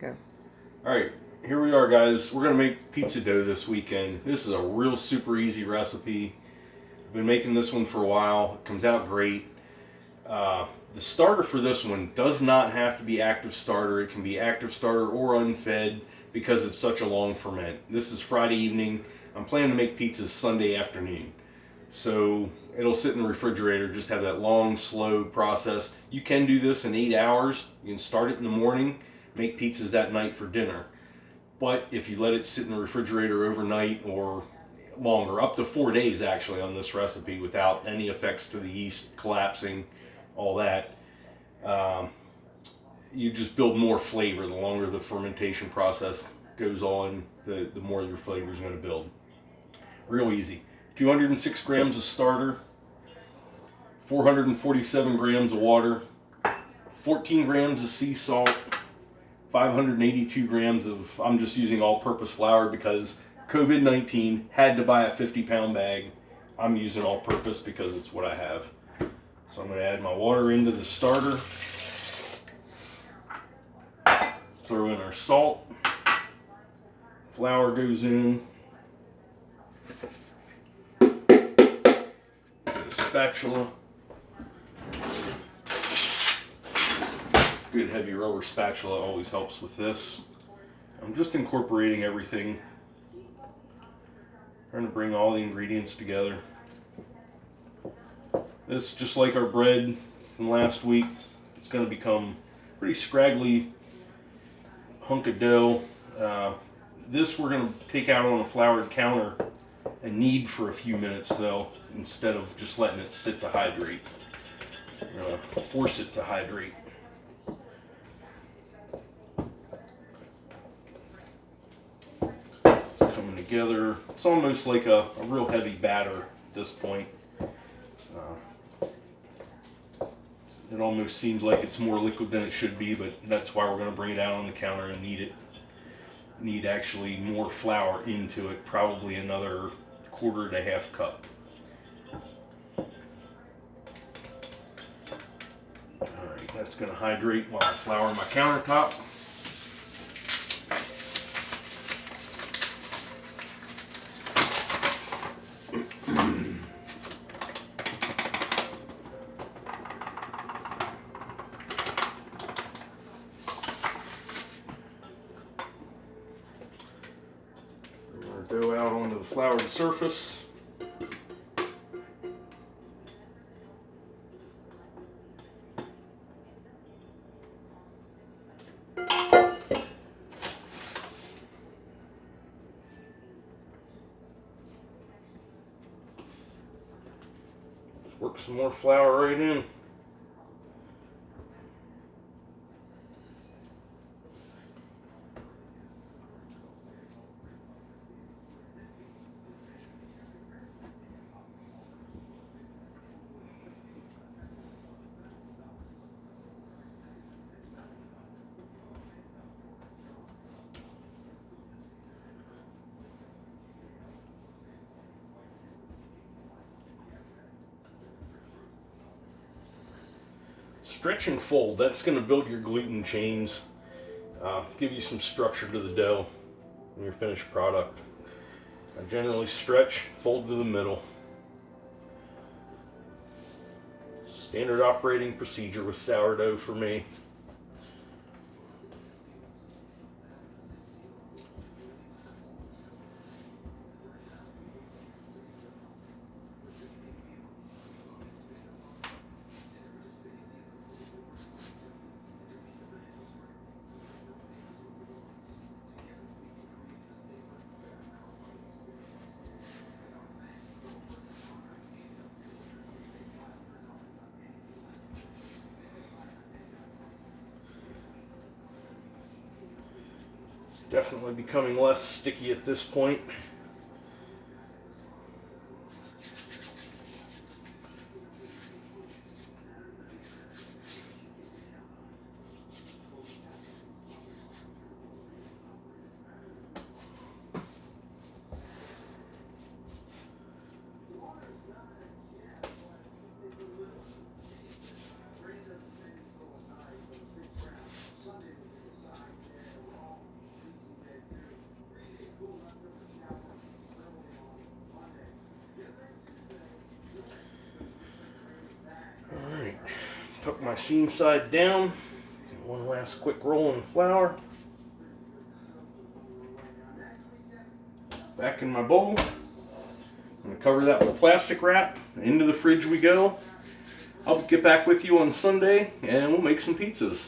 Go. Alright, here we are, guys. We're going to make pizza dough this weekend. This is a real super easy recipe. I've been making this one for a while. It comes out great. The starter for this one does not have to be active starter. It can be active starter or unfed because it's such a long ferment. This is Friday evening. I'm planning to make pizzas Sunday afternoon. So it'll sit in the refrigerator, just have that long, slow process. You can do this in 8 hours. You can start it in the morning, make pizzas that night for dinner. But if you let it sit in the refrigerator overnight or longer, up to 4 days actually on this recipe without any effects to the yeast collapsing, all that, you just build more flavor. The longer the fermentation process goes on, the more your flavor is going to build. Real easy. 206 grams of starter, 447 grams of water, 14 grams of sea salt, 582 grams of, I'm just using all-purpose flour because COVID-19 had to buy a 50-pound bag. I'm using all-purpose because it's what I have. So I'm going to add my water into the starter, throw in our salt, flour goes in, spatula, good heavy rubber spatula always helps with this. I'm just incorporating everything, trying to bring all the ingredients together. It's just like our bread from last week. It's going to become pretty scraggly hunk of dough. This we're going to take out on a floured counter and knead for a few minutes though, instead of just letting it sit to hydrate. We're going to force it to hydrate. It's coming together. It's almost like a real heavy batter at this point. It almost seems like it's more liquid than it should be, but that's why we're going to bring it out on the counter and knead it. Need actually more flour into it, probably another 1/4 cup. Alright, that's going to hydrate while I flour my countertop. Dough out onto the floured surface. Just work some more flour right in. Stretch and fold, that's going to build your gluten chains, give you some structure to the dough in your finished product. I generally stretch, fold to the middle. Standard operating procedure with sourdough for me. Definitely becoming less sticky at this point. my seam side down. One last quick roll in flour. Back in my bowl. I'm going to cover that with plastic wrap. Into the fridge we go. I'll get back with you on Sunday and we'll make some pizzas.